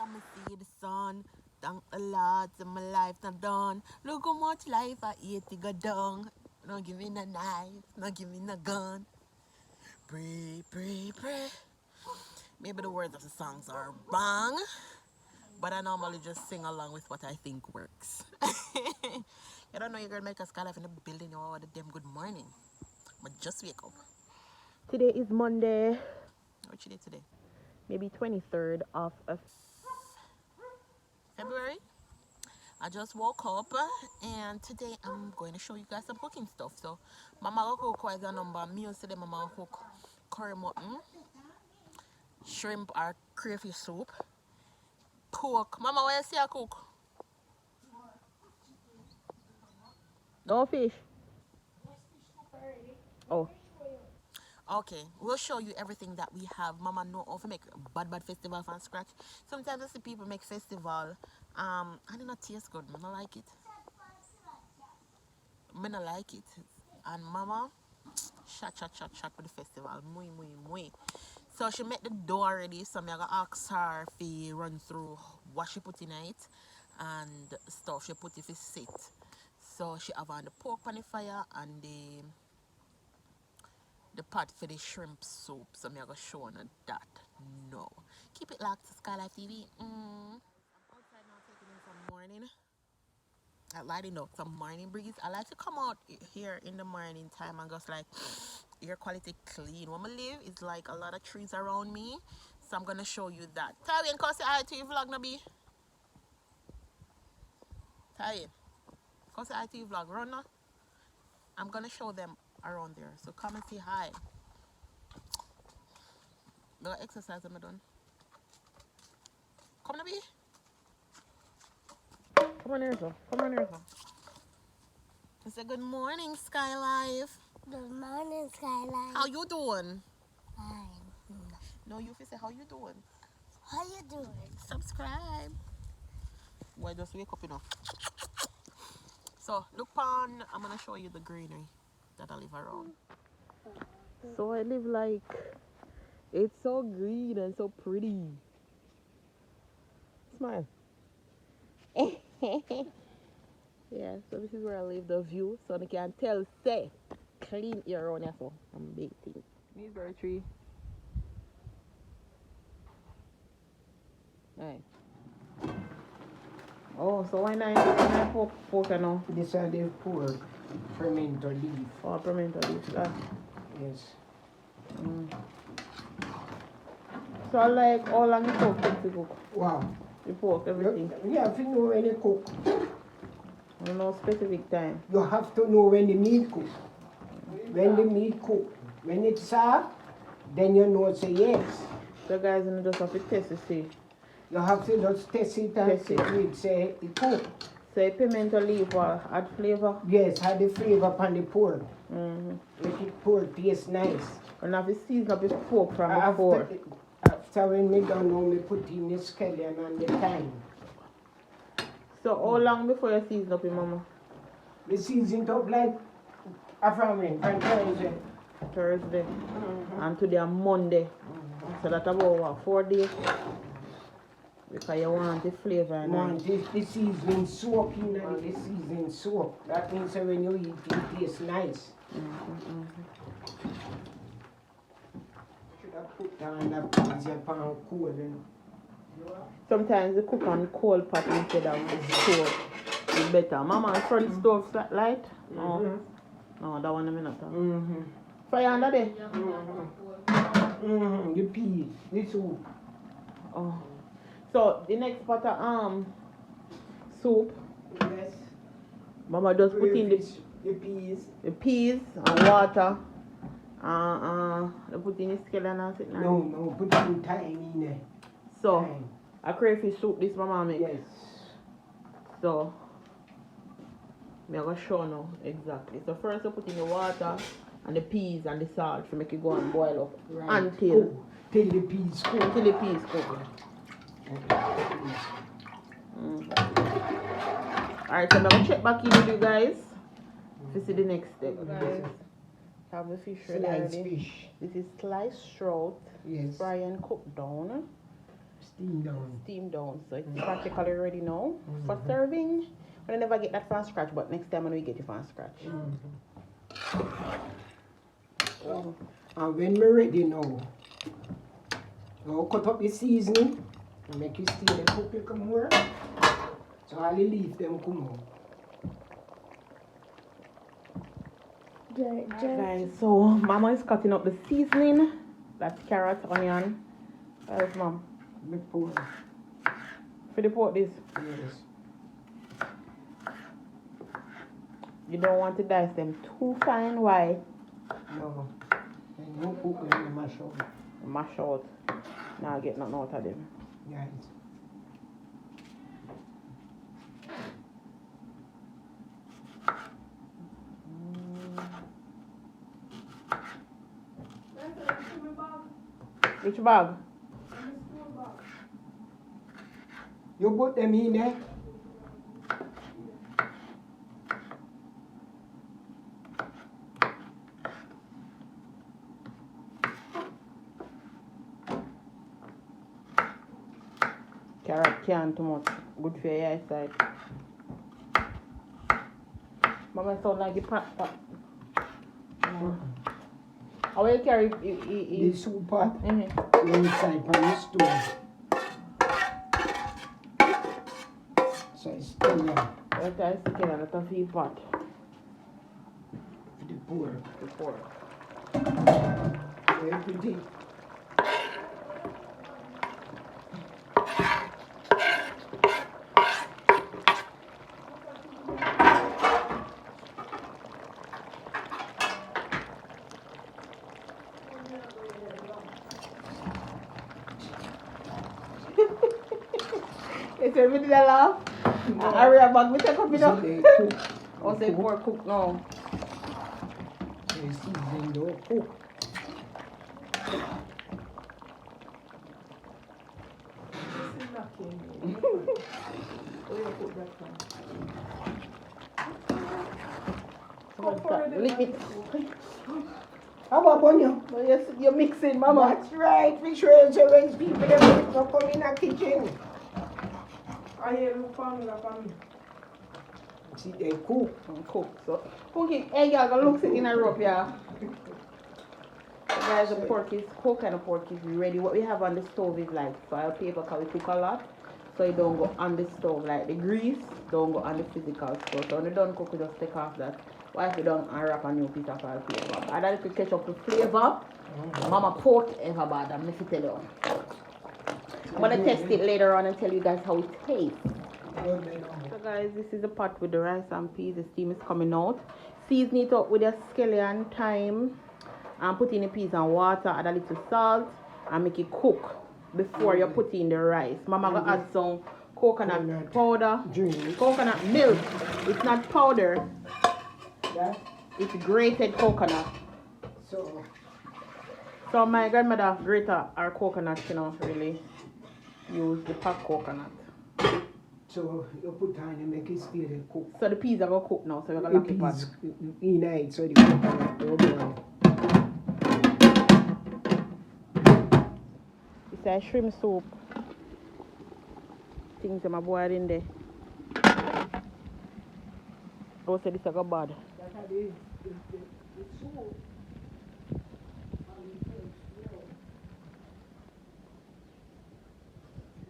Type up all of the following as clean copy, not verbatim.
me see the sun. Thank the Lord, so my life not done. Look how much life I hate to go down. No give me no knife, no give me no gun. Pray, pray, pray. Maybe the words of the songs are wrong, but I normally just sing along with what I think works. You don't know you're gonna make a Skylife in the building, you all the damn good morning. But just wake up. Today is Monday. What's your day today? Maybe 23rd of February. I just woke up and today I'm going to show you guys some cooking stuff. So mama will cook quite a number. Me and today mama will cook curry mutton, shrimp or crayfish soup, pork. Mama, what you see I cook? No fish. Oh. Okay, we'll show you everything that we have. Mama know how to make bad festival from scratch. Sometimes I see people make festival. I do not taste good. I don't like it. I don't like it. And mama, shot for the festival. Muy. So she made the dough already. So I'm gonna ask her if she run through what she put in it and stuff she put if it sit. So she have on the pork on the fire and the pot for the shrimp soup. So I'm gonna show her that. No. Keep it locked to Skylife TV. I'm outside now taking in some morning. Lighting up some morning breeze. I like to come out here in the morning time and just like air quality clean. Where I live is like a lot of trees around me. So I'm gonna show you that. Tywin, come say hi to your vlog, Nabi. Tywin, come say hi to your vlog. Run now. I'm gonna show them around there. So come and say hi. No exercise am I done. Come Nabi. Come on here, sir. Say good morning, Skylife. Good morning, Skylife. How you doing? Fine. No, you say how you doing? How you doing? Subscribe. Why just wake up, you know. So look on. I'm gonna show you the greenery that I live around. So I live like it's so green and so pretty. Smile. Yeah, so this is where I live, the view, so they can tell, say, clean air around here, so I'm baking. Measberry tree. Right. Oh, so why not pork now? This are the pork, fermented leaf. Oh, fermented leaf. Yes. So I like all long the pork takes to cook. Wow. The pork, everything. You have to know when you cook. No specific time. You have to know when the meat cook. When the meat cook. When it's soft, then you know say yes. So guys, you just have to test to see. You have to just test it and see it say it cook. Say pimento leaf or add flavor? Yes, add the flavor upon the pork. Make it pork taste nice. And have to season up the pork from before. After when me done now, me put in the scallion and the thyme. So how long before you season up your mama? We season it up like from Thursday. Thursday. And today on Monday. So that's about what, 4 days? Because you want the flavor and want the seasoning soak in and the seasoning soak. That means that when you eat it tastes nice. Should have put down the peas upon coal. Sometimes you cook on coal pot instead of stove. It's better. Mama, front stove light? No, that one I'm not. Fire under there? The peas, the soup. Oh. So the next pot of soup. Yes. Mama just put in the peas and water. They put in the scallion and sit now. No, put in thyme in there. So a crayfish soup this mama make. Yes. So I'm gonna show now exactly. So first you put in the water and the peas and the salt to make it go and boil up. Right. Until the peas cook. Until the peas cook. Alright, so I'm gonna check back in with you guys to see the next step. Guys, have the fish ready. Fish. This is sliced trout. Yes. Fry and cook down. Steam down. So it's practically ready now for serving. I never get that from scratch, but next time when we get it from scratch. Oh. And when we're ready now, I'll cut up the seasoning and make it stay the cook little more. So all the leaf them come out. Guys, so Mama is cutting up the seasoning. That's carrot, onion. Where's Mom? Me pour. For the pot this. Yes. You don't want to dice them too fine. Why? No. And you cook them in mash out. Mash out. Now I get nothing out of them. Yes. Which bag? You put them in there. Carrot can't too much. Good for your eyesight. Mama sound like the pot pot. How will you carry The soup pot. Mm-hmm. Inside on the stove. So it's still there. What I stick in a lot of heat pot. For the pour. The pork. So everything. It's everything I love. I read about me take up it So up. they cook. Or say pork cook now. They season don't cook. Lick it. How about onion? Well, you're mixing, Mama. That's right. We sure so when people them don't come in the kitchen. I hear you family. See they cook. Cook. So, Punki, hey, y'all gonna look it in a rope, yeah. Guys, the pork is, whole kind of pork is ready. What we have on the stove is like foil paper because we cook a lot. So it don't go on the stove. Like the grease don't go on the physical stove. So when you done cook, we just take off that. Why if you don't unwrap a new piece of foil paper? I like to catch up the flavor. Mama pork ever bad, I'm going to tell you. I'm going to test it later on and tell you guys how it tastes. So guys, this is the pot with the rice and peas. The steam is coming out. Season it up with a scallion, thyme, and put in the peas and water, add a little salt, and make it cook before you put in the rice. Mama gonna add some coconut powder, coconut milk. It's not powder. Yeah. It's grated coconut. So my grandmother grated our coconut, you know, really use the packed coconut. So you put on and make it stay there cook. So the peas are gonna cook now, so we're gonna lock it back. In it, so the coconut will go on. It's a shrimp soup. Things that I boiled in there. I said this is a bad. That's the soup.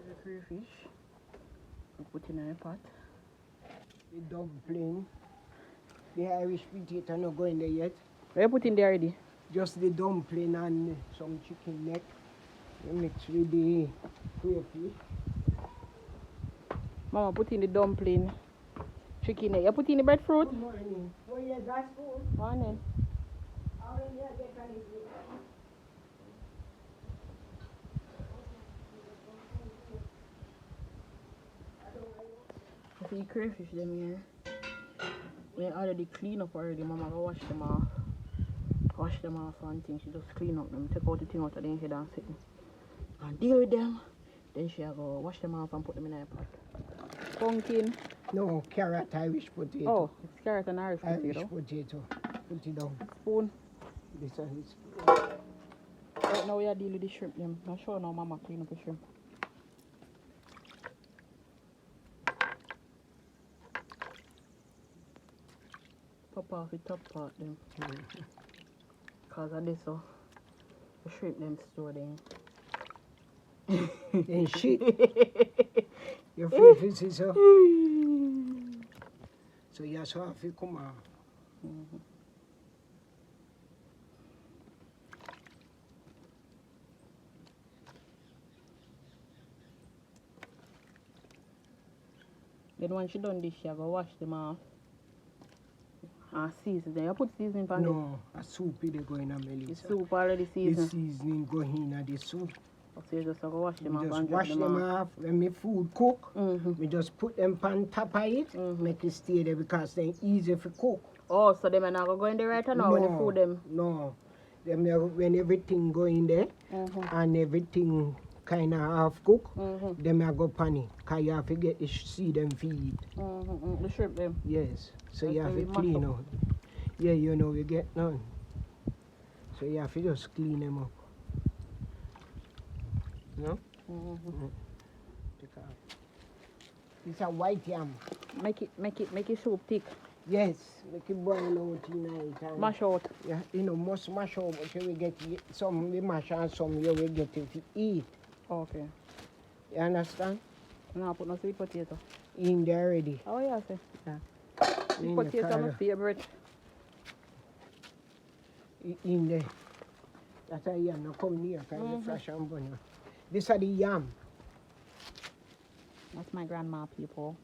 The crayfish. I put in a pot. The dumpling. The Irish potato not going there yet. What you put in there already? Just the dumpling and some chicken neck. You mix with the crayfish. Mama put in the dumpling. Chicken neck. You put in the breadfruit? Good morning. Oh yes, that's good. Morning. How many you get on it? I see crayfish them here. We already clean up already. Mama go wash them off. Wash them off and things. She just clean up them. Take out the thing out of their head and sit and deal with them. Then she go wash them off and put them in a pot. Pumpkin. No, carrot, Irish potato. Oh, it's carrot and Irish potato. Irish potato. Put it down. Spoon. This is spoon. Right now we are dealing with the shrimp them. I'm sure now Mama clean up the shrimp. chop off the top part then. Cause of this so the shrimp them store them. Then shit. Your face is so. So you have to come out. Then when she done this, she go wash them off. And season them. You put seasoning on No, a soup they go in a the Melissa. soup already The seasoned. seasoning go in the soup. So you just go wash them off Just and wash drop them off. When my food cook, we just put them on top of it, make it stay there because they're easy to cook. Oh, so them are not go in there right now when you food them? No. Them when everything go in there and everything kind of half cook, them I go pan it. Because you have to get see them feed. The shrimp them. Yes. So That's you have very to mash clean up. out. Yeah, you know, we get none. So you have to just clean them up. No? Take out. It's a white yam. Make it soup thick. Yes, make it boil out tonight. And Mash out. yeah, you know, must mash out, but you will get some we mash and some you will get it to eat. Okay. You understand? Now put no sweet potato. In there already. Oh yeah, say. Yeah. Sweet In the potato car, my favorite. in there. That's a yam. Now come near, kind of fresh and bunny. This are the yam. That's my grandma people.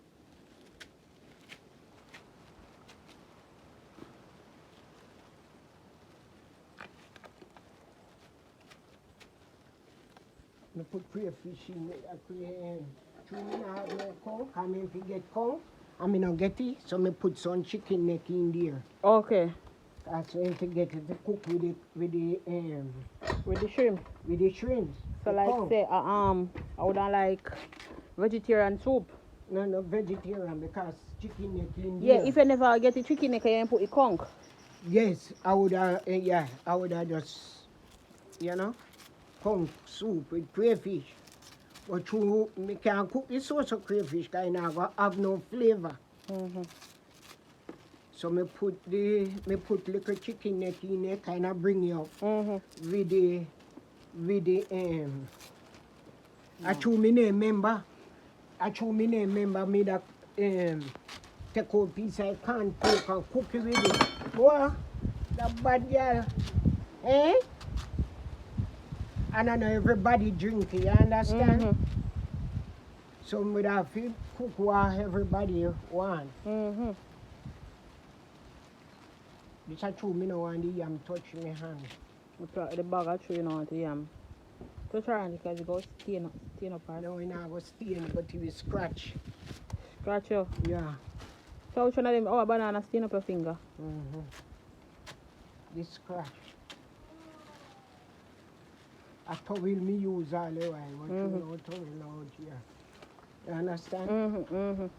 I put crayfish in it. I create. I have no conch. I mean, if you get conch, I mean, I get it. So I put some chicken neck in there. Okay. That's when to get it to cook with the With the shrimp. with the shrimps. So the like conch. say I would like vegetarian soup. No vegetarian because chicken neck in Yeah, there. if you never get the chicken neck, you put the conch. Yes, I would I would just conch soup with crayfish. But you me can't cook the sauce of crayfish because it have no flavor. So me put little chicken neck in there, kind of bring you up with the I choose me name member. Me that take out piece of corn pork and cook it with it. Boy, that bad girl. Eh? And I know everybody drink it, you understand? So we have to cook what everybody want. This is true, me no want the yam touch me hand. The bag of tree you know want to yam. Touch around because it goes stain up her. No, we not go stain, but it will scratch. Scratch you. Yeah. So which one of them? Oh, a banana stain up your finger. This scratch. A towel me use all the while, but you know towel out here. You understand?